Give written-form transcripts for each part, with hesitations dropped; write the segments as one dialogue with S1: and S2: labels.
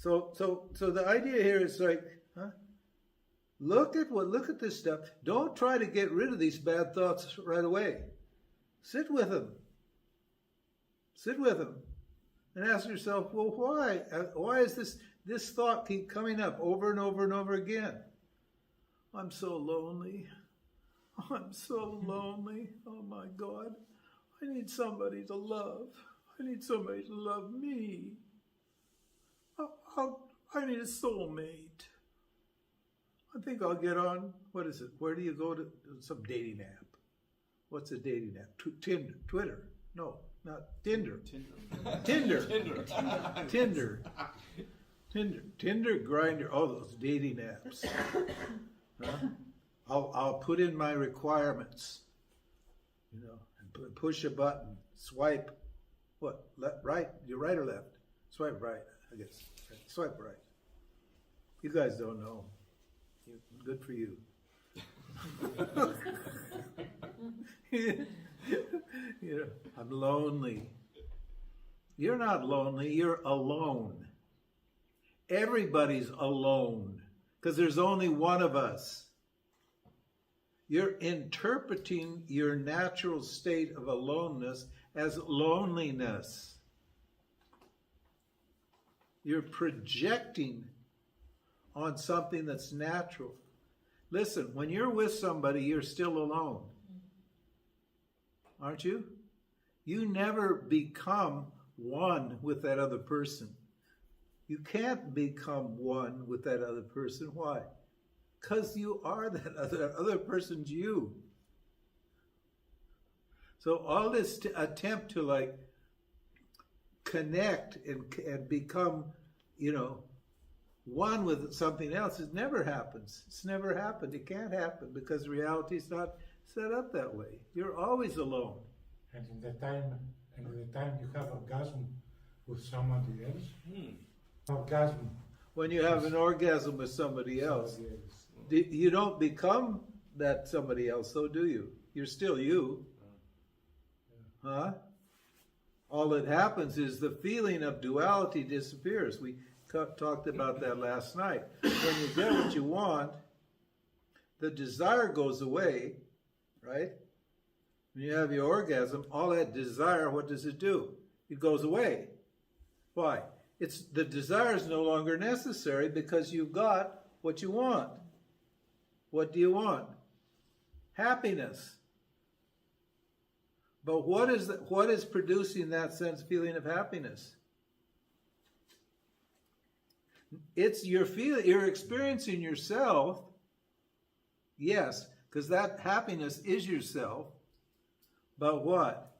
S1: So the idea here is like, huh? Look at this stuff. Don't try to get rid of these bad thoughts right away. Sit with them. Sit with them. And ask yourself, well, why? Why is this thought keep coming up over and over and over again? I'm so lonely. I'm so lonely. Oh my God. I need somebody to love. I need somebody to love me. I need a soulmate. I think I'll get on, what is it? Where do you go to? Some dating app. What's a dating app? Tinder. Twitter. No, not Tinder. Tinder. Tinder, Grindr, all those dating apps. Huh? I'll put in my requirements, and push a button, swipe, what, right? You're right or left? Swipe right, I guess. Swipe right. You guys don't know. Good for you. I'm lonely. You're not lonely, you're alone. Everybody's alone because there's only one of us. You're interpreting your natural state of aloneness as loneliness. You're projecting on something that's natural. Listen, when you're with somebody, you're still alone. Aren't you? You never become one with that other person. You can't become one with that other person. Why? Because you are that other person's you. So all this attempt to connect and become, one with something else, it never happens. It's never happened. It can't happen because reality's not set up that way. You're always alone.
S2: And in the time you have orgasm with somebody else, orgasm.
S1: When you have an orgasm with somebody else, you don't become that somebody else, though, do you? You're still you. Huh? All that happens is the feeling of duality disappears. We talked about that last night. When you get what you want, the desire goes away, right? When you have your orgasm, all that desire, what does it do? It goes away. Why? The desire is no longer necessary because you've got what you want. What do you want? Happiness. But what is producing that feeling of happiness? It's you're experiencing yourself, yes, because that happiness is yourself. But what?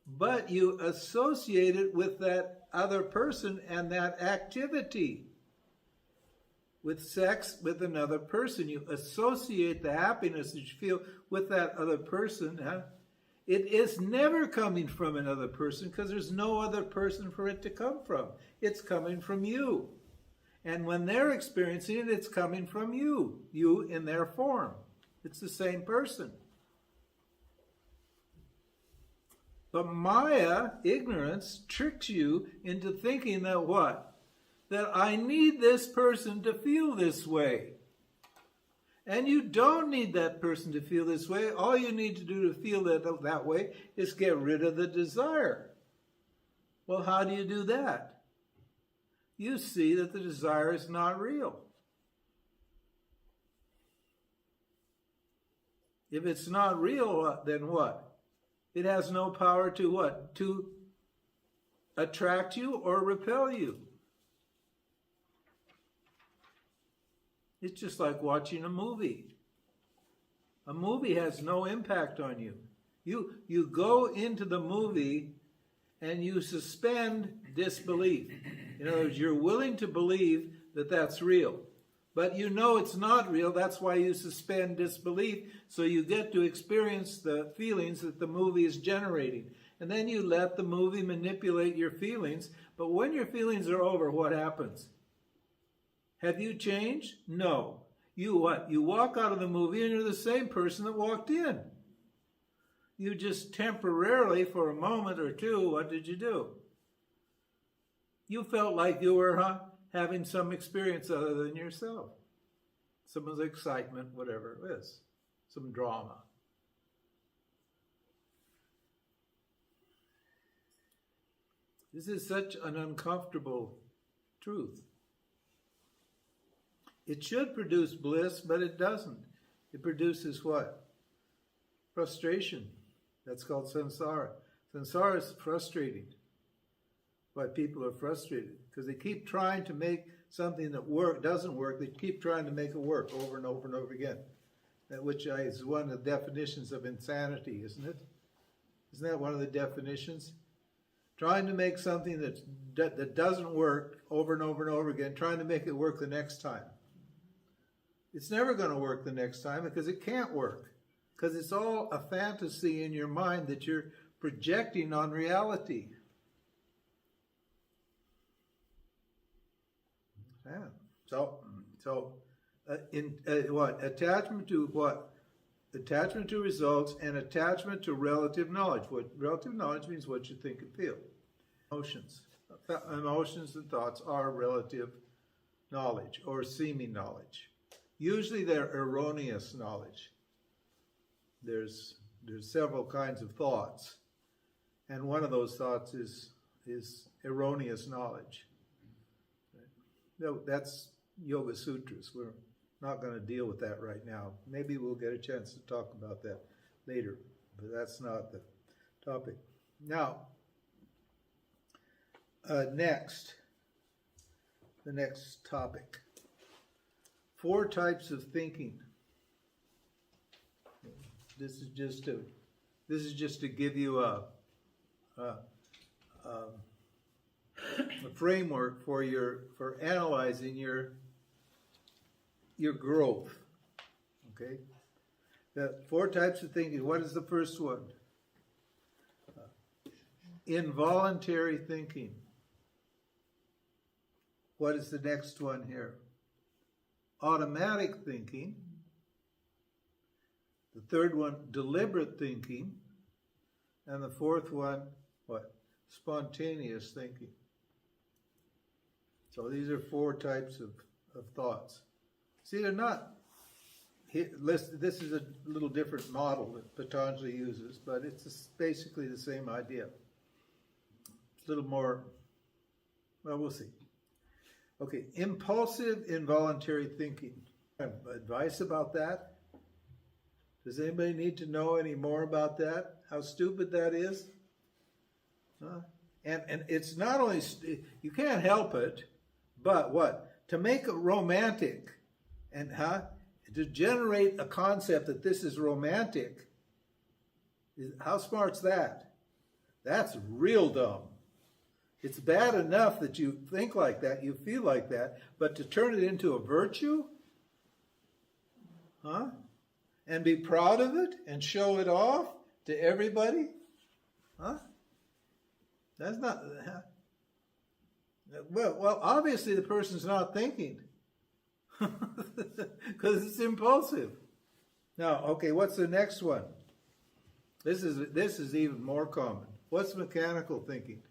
S1: But you associate it with that other person and that activity. With sex with another person, you associate the happiness that you feel with that other person. Huh? It is never coming from another person because there's no other person for it to come from. It's coming from you. And when they're experiencing it, it's coming from you. You in their form. It's the same person. But Maya, ignorance, tricks you into thinking that what? That I need this person to feel this way. And you don't need that person to feel this way. All you need to do to feel that way is get rid of the desire. Well, how do you do that? You see that the desire is not real. If it's not real, then what? It has no power to what? To attract you or repel you. It's just like watching a movie. A movie has no impact on you. You go into the movie and you suspend disbelief. In other words, you're willing to believe that that's real. But you know it's not real. That's why you suspend disbelief, so you get to experience the feelings that the movie is generating. And then you let the movie manipulate your feelings. But when your feelings are over, what happens? Have you changed? No. You what? You walk out of the movie and you're the same person that walked in. You just temporarily, for a moment or two, what did you do? You felt like you were, having some experience other than yourself. Someone's excitement, whatever it is, some drama. This is such an uncomfortable truth. It should produce bliss, but it doesn't. It produces what? Frustration. That's called samsara. Samsara is frustrating. Why people are frustrated, because they keep trying to make something that doesn't work. They keep trying to make it work over and over and over again. Which is one of the definitions of insanity, isn't it? Isn't that one of the definitions? Trying to make something that doesn't work over and over and over again, trying to make it work the next time. It's never going to work the next time because it can't work. Because it's all a fantasy in your mind that you're projecting on reality. Yeah. So what? Attachment to what? Attachment to results and attachment to relative knowledge. What relative knowledge means what you think and feel. Emotions and thoughts are relative knowledge or seeming knowledge. Usually they're erroneous knowledge. There's several kinds of thoughts, and one of those thoughts is erroneous knowledge. No, that's Yoga Sutras. We're not going to deal with that right now. Maybe we'll get a chance to talk about that later, but that's not the topic. Now, the next topic. 4 types of thinking. This is just to give you a framework for analyzing your growth. Okay? The 4 types of thinking. What is the first one? Involuntary thinking. What is the next one here? Automatic thinking. The third one, deliberate thinking. And the fourth one, what? Spontaneous thinking. So these are 4 types of thoughts. See, they're not, this is a little different model that Patanjali uses, but it's basically the same idea. It's a little more, well, we'll see. Okay, impulsive involuntary thinking. Advice about that? Does anybody need to know any more about that? How stupid that is? And it's not only, you can't help it, but what? To make it romantic and to generate a concept that this is romantic, how smart's that? That's real dumb. It's bad enough that you think like that, you feel like that, but to turn it into a virtue? And be proud of it and show it off to everybody? That's not... Well, obviously the person's not thinking. Because it's impulsive. Now, okay, what's the next one? This is even more common. What's mechanical thinking?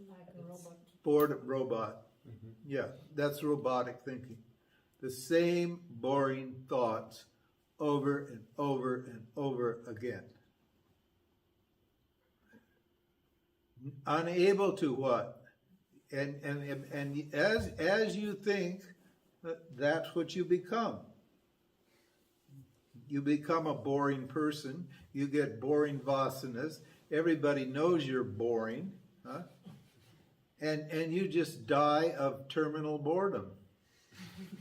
S3: Like a robot.
S1: Bored robot. Mm-hmm. Yeah, that's robotic thinking. The same boring thoughts over and over and over again. Unable to what? And as you think, that's what you become. You become a boring person. You get boring vasanas. Everybody knows you're boring. And you just die of terminal boredom.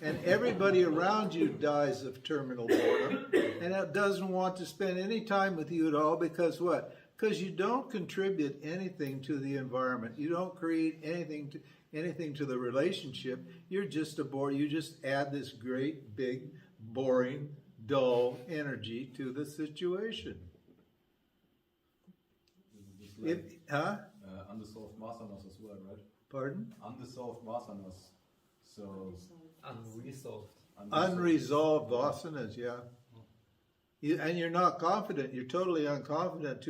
S1: And everybody around you dies of terminal boredom. And that doesn't want to spend any time with you at all because what? Because you don't contribute anything to the environment. You don't create anything to the relationship. You're just a bore. You just add this great, big, boring, dull energy to the situation.
S4: Unresolved vasanas as well, right?
S1: Pardon?
S4: Unresolved vasanas. So
S1: Unresolved vasanas, yeah. And you're not confident. You're totally unconfident.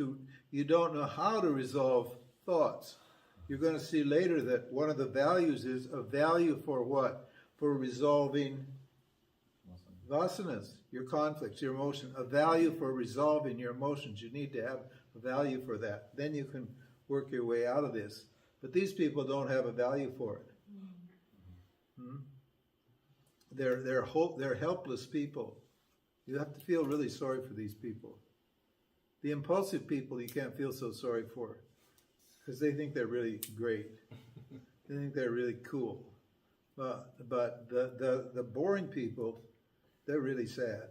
S1: You don't know how to resolve thoughts. you're going to see later that one of the values is a value for what? For resolving vasanas, your conflicts, your emotion. A value for resolving your emotions. You need to have a value for that. Then you can work your way out of this. But these people don't have a value for it. They're helpless people. You have to feel really sorry for these people. The impulsive people you can't feel so sorry for because they think they're really great. They think they're really cool. But the boring people, they're really sad.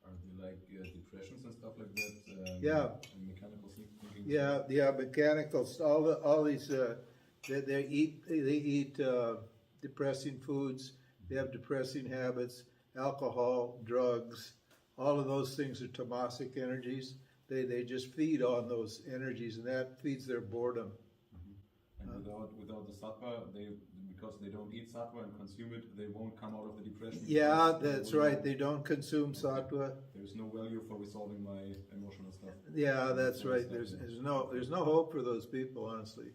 S4: Are they like depressions and stuff like that?
S1: Yeah.
S4: And mechanical thinking?
S1: Yeah, mechanicals. All these. They eat depressing foods. They have depressing habits. Alcohol, drugs. All of those things are tamasic energies. They just feed on those energies, and that feeds their boredom.
S4: Mm-hmm. And without the sattva, because they don't eat sattva and consume it, they won't come out of the depression.
S1: Yeah, that's right. They don't consume sattva.
S4: There's no value for resolving my emotional stuff.
S1: Yeah, that's right. There's no hope for those people, honestly.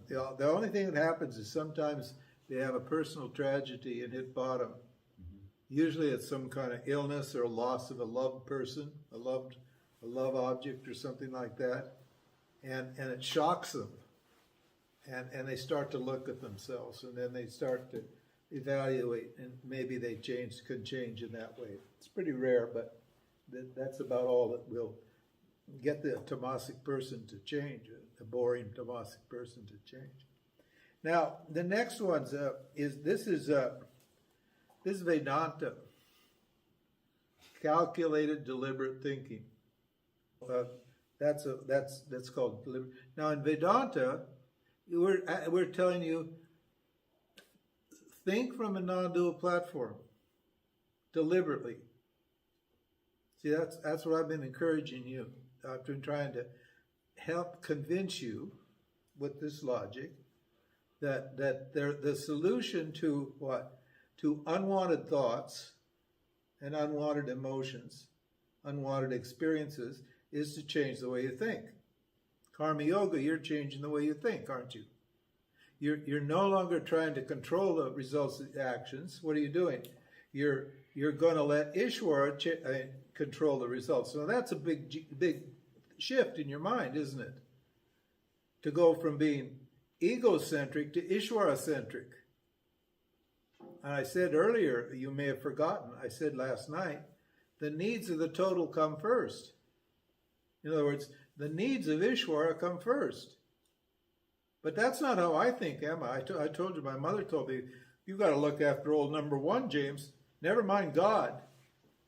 S1: The only thing that happens is sometimes they have a personal tragedy and hit bottom. Usually it's some kind of illness or loss of a loved person, a love object or something like that, and it shocks them, and they start to look at themselves, and then they start to evaluate, and maybe they can change in that way. It's pretty rare, but that's about all that will get the tamasic person to change, a boring tamasic person to change. Now the next one is Vedanta, calculated, deliberate thinking. That's called deliberate. Now in Vedanta, we're telling you, think from a non-dual platform, deliberately. See, that's what I've been encouraging you. I've been trying to help convince you with this logic that the solution to what? To unwanted thoughts and unwanted emotions, unwanted experiences, is to change the way you think. Karma Yoga, you're changing the way you think, aren't you? You're no longer trying to control the results of the actions. What are you doing? You're going to let Ishvara control the results. So that's a big shift in your mind, isn't it? To go from being egocentric to Ishvara-centric. And I said earlier, you may have forgotten, I said last night, the needs of the total come first. In other words, the needs of Ishvara come first. But that's not how I think, Emma. I told you, my mother told me, you've got to look after old number one, James. Never mind God.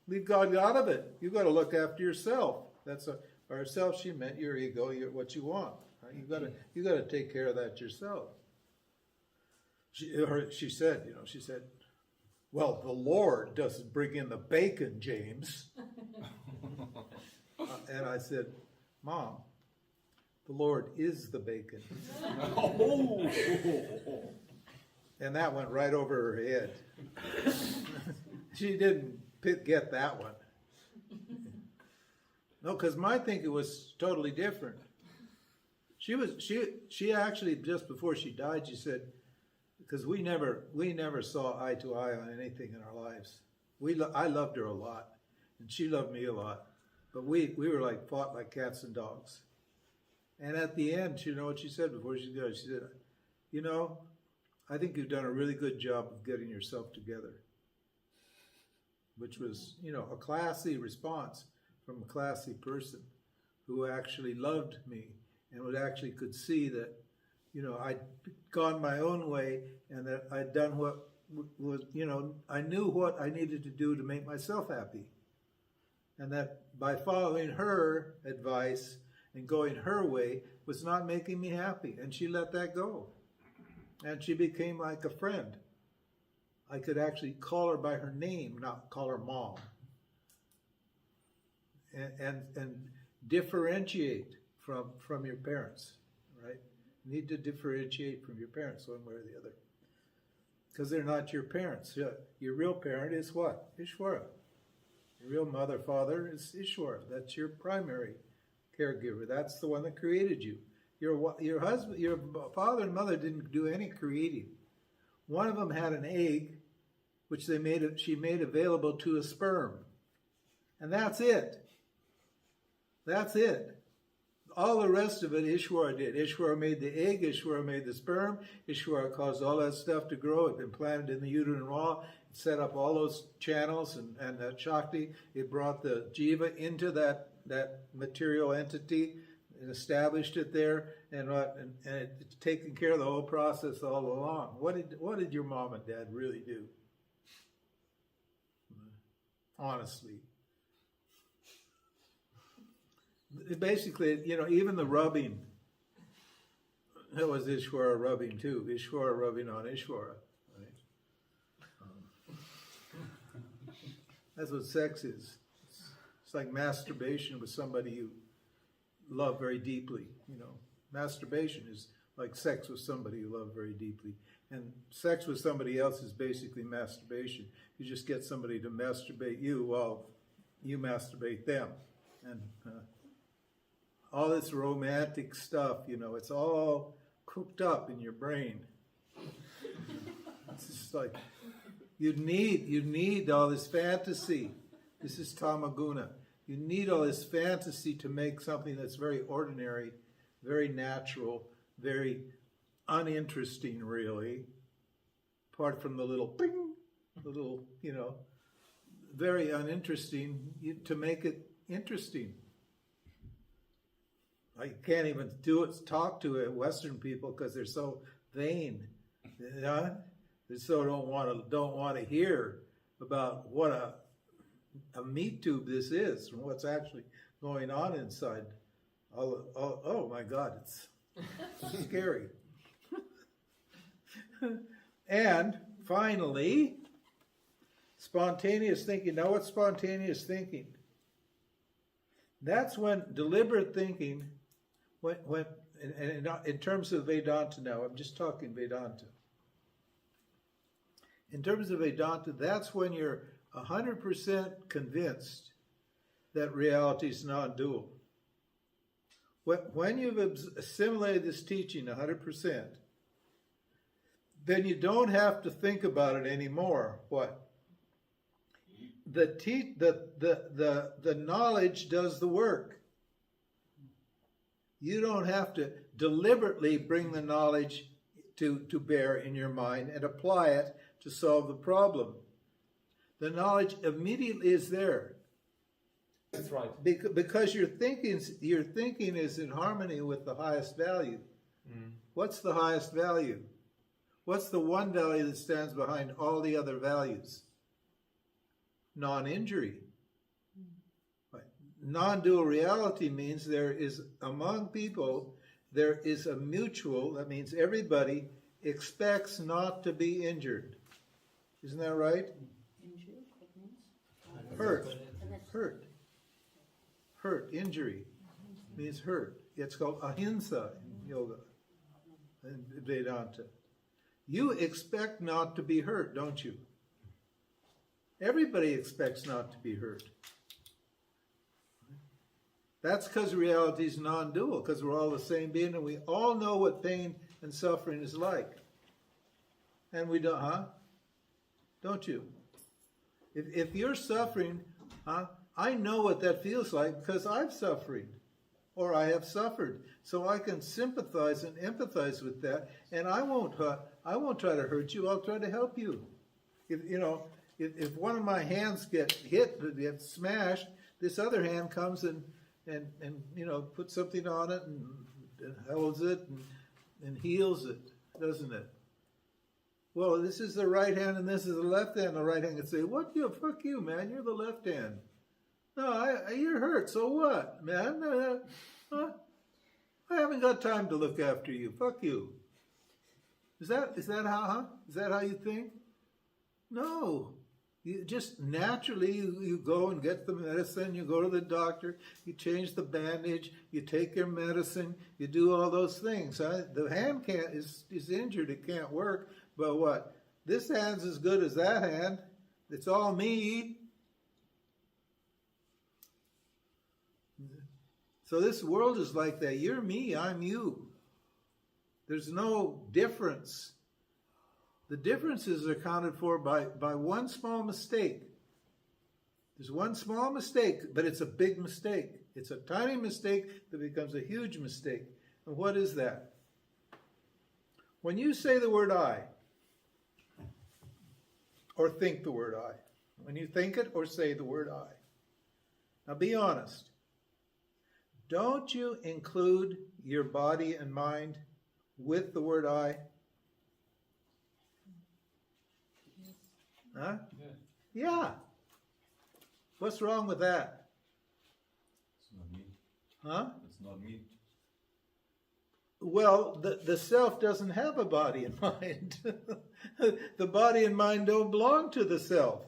S1: Leave God out of it. You've got to look after yourself. Or self, she meant your ego, what you want. Right? You got to take care of that yourself. She said, well, the Lord doesn't bring in the bacon, James. And I said, Mom, the Lord is the bacon. And that went right over her head. She didn't get that one. No, because my thinking was totally different. She actually, just before she died, she said, because we never saw eye to eye on anything in our lives. I loved her a lot, and she loved me a lot, but we were fought like cats and dogs. And at the end, you know what she said before she died? She said, I think you've done a really good job of getting yourself together. Which was, a classy response from a classy person who actually loved me and could see that, I'd gone my own way and that I'd done what was, I knew what I needed to do to make myself happy. And that by following her advice and going her way was not making me happy. And she let that go. And she became like a friend. I could actually call her by her name, not call her Mom. And differentiate from your parents, right? You need to differentiate from your parents one way or the other. Because they're not your parents. Your real parent is what? Ishvara. Your real mother, father is Ishvara. That's your primary caregiver. That's the one that created you. Your husband, your father and mother didn't do any creating. One of them had an egg, which she made available to a sperm, and that's it. That's it. All the rest of it, Ishwara did. Ishwara made the egg, Ishwara made the sperm, Ishwara caused all that stuff to grow. It implanted in the uterine wall, it set up all those channels and that Shakti. It brought the Jiva into that material entity and established it there, and it's taking care of the whole process all along. What did your mom and dad really do? Honestly. Basically, even the rubbing, that was Ishwara rubbing too. Ishwara rubbing on Ishwara. Right? That's what sex is. It's like masturbation with somebody you love very deeply. Masturbation is like sex with somebody you love very deeply. And sex with somebody else is basically masturbation. You just get somebody to masturbate you while you masturbate them. And all this romantic stuff, it's all cooked up in your brain. It's just like, you need all this fantasy. This is tamaguna. You need all this fantasy to make something that's very ordinary, very natural, very uninteresting, really. Apart from the little ping, very uninteresting, to make it interesting. I can't even talk to Western people because they're so vain. They so don't want to hear about what a meat tube this is and what's actually going on inside. Oh my God, it's scary. And finally, spontaneous thinking. Now, what's spontaneous thinking? That's when deliberate thinking, in terms of Vedanta now, I'm just talking Vedanta. In terms of Vedanta, that's when you're 100% convinced that reality is non-dual. When you've assimilated this teaching 100%, then you don't have to think about it anymore. What? The knowledge does the work. You don't have to deliberately bring the knowledge to bear in your mind and apply it to solve the problem. The knowledge immediately is there.
S5: That's right.
S1: Because your thinking is in harmony with the highest value. What's the highest value? What's the one value that stands behind all the other values? Non-injury. Non-dual reality means there is, among people, there is a mutual, that means everybody expects not to be injured. Isn't that right?
S3: Injured, what means?
S1: Hurt, injury means hurt. It's called ahimsa in yoga and Vedanta. You expect not to be hurt, don't you? Everybody expects not to be hurt. That's because reality is non-dual, because we're all the same being, and we all know what pain and suffering is like. And we don't, Don't you? If you're suffering, I know what that feels like because I'm suffering, or I have suffered. So I can sympathize and empathize with that, and I won't try to hurt you. I'll try to help you. If one of my hands gets smashed, this other hand comes and puts something on it and holds it and heals it, doesn't it? Well, this is the right hand and this is the left hand. The right hand can say, "What? Fuck you, man. You're the left hand." No, you're hurt. So what, man? I haven't got time to look after you. Fuck you. Is that how you think? No. You just naturally you go and get the medicine. You go to the doctor. You change the bandage. You take your medicine. You do all those things. The hand is injured. It can't work. But what? This hand's as good as that hand. It's all me. So this world is like that. You're me, I'm you. There's no difference. The differences are accounted for by one small mistake. There's one small mistake, but it's a big mistake. It's a tiny mistake that becomes a huge mistake. And what is that? When you say the word I, or think the word I, when you think it or say the word I, now be honest. Don't you include your body and mind with the word I? Huh? Yeah. What's wrong with that?
S4: It's not me.
S1: Huh?
S4: It's not me.
S1: Well, the self doesn't have a body and mind. The body and mind don't belong to the self.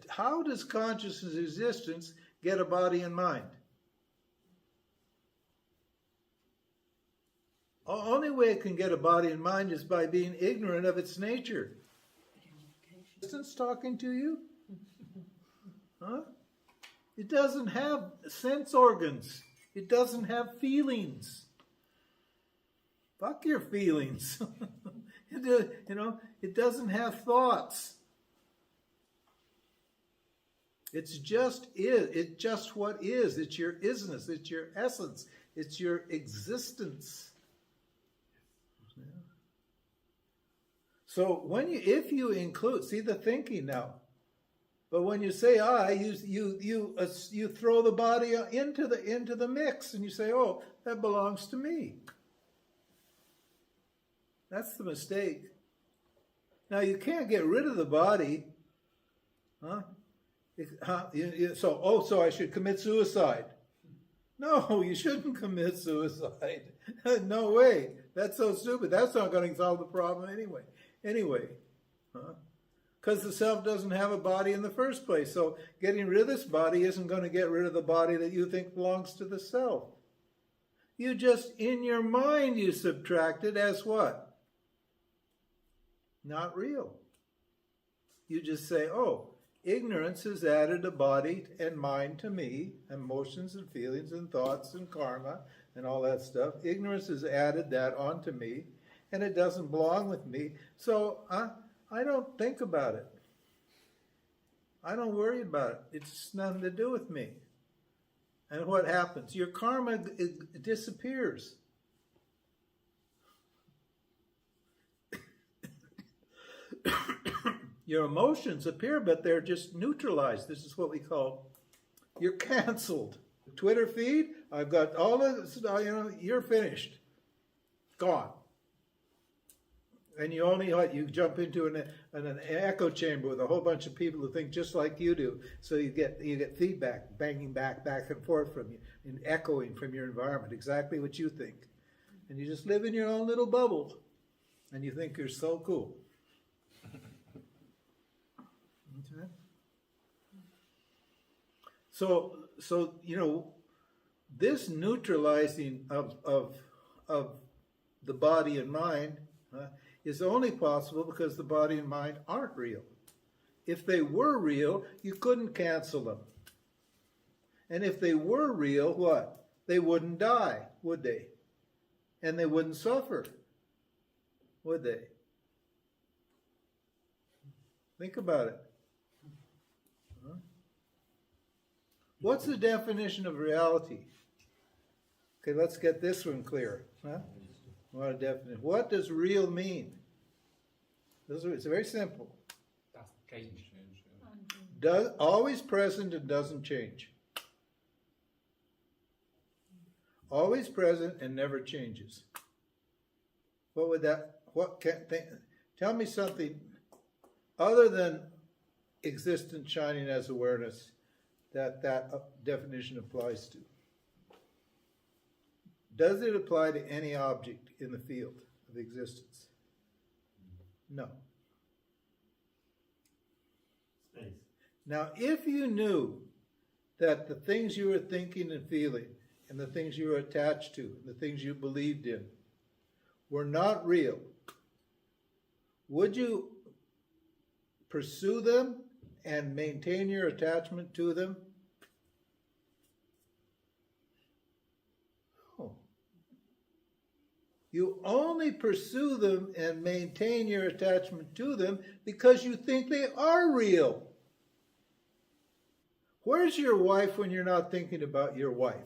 S1: How does consciousness existence get a body and mind? The only way it can get a body and mind is by being ignorant of its nature. Existence talking to you? Huh? It doesn't have sense organs. It doesn't have feelings. Fuck your feelings. It doesn't have thoughts. It's just is. It's just what is. It's your isness. It's your essence. It's your existence. So if you include, see the thinking now. But when you say I, you throw the body into the mix, and you say, oh, that belongs to me. That's the mistake. Now you can't get rid of the body, huh? So I should commit suicide. No, you shouldn't commit suicide. No way. That's so stupid. That's not going to solve the problem anyway. Because the self doesn't have a body in the first place. So getting rid of this body isn't going to get rid of the body that you think belongs to the self. You just, in your mind, you subtract it as what? Not real. You just say, oh, ignorance has added a body and mind to me, emotions and feelings and thoughts and karma and all that stuff. Ignorance has added that onto me, and it doesn't belong with me. So I don't think about it. I don't worry about it. It's nothing to do with me. And what happens? Your karma it disappears. Your emotions appear, but they're just neutralized. This is what we call, you're canceled. Twitter feed, I've got all of this, you're finished. Gone. And you only you jump into an echo chamber with a whole bunch of people who think just like you do. So you get feedback, banging back and forth from you, and echoing from your environment, exactly what you think. And you just live in your own little bubble, and you think you're so cool. Okay. So this neutralizing of the body and mind is only possible because the body and mind aren't real. If they were real, you couldn't cancel them. And if they were real, what? They wouldn't die, would they? And they wouldn't suffer, would they? Think about it. Huh? What's the definition of reality? Okay, let's get this one clear. Huh? What a definition. What does real mean? It's very simple.
S5: Doesn't change.
S1: Always present and doesn't change. Always present and never changes. What would that? Tell me something other than existence shining as awareness that definition applies to. Does it apply to any object in the field of existence? No.
S6: Space.
S1: Now, if you knew that the things you were thinking and feeling, and the things you were attached to, and the things you believed in, were not real, would you pursue them and maintain your attachment to them? No. You only pursue them and maintain your attachment to them because you think they are real. Where's your wife when you're not thinking about your wife?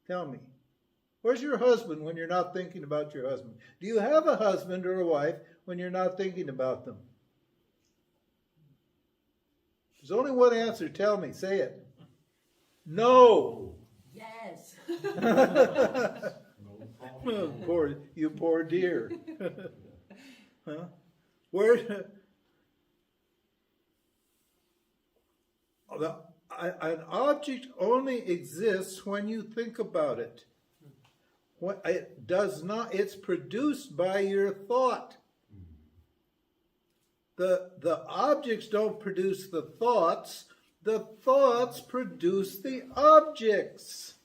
S1: Tell me. Where's your husband when you're not thinking about your husband? Do you have a husband or a wife when you're not thinking about them? There's only one answer. Tell me. Say it. No.
S3: Yes.
S1: Poor dear. Huh? Where? An object only exists when you think about it. It does not. It's produced by your thought. The objects don't produce the thoughts. The thoughts produce the objects.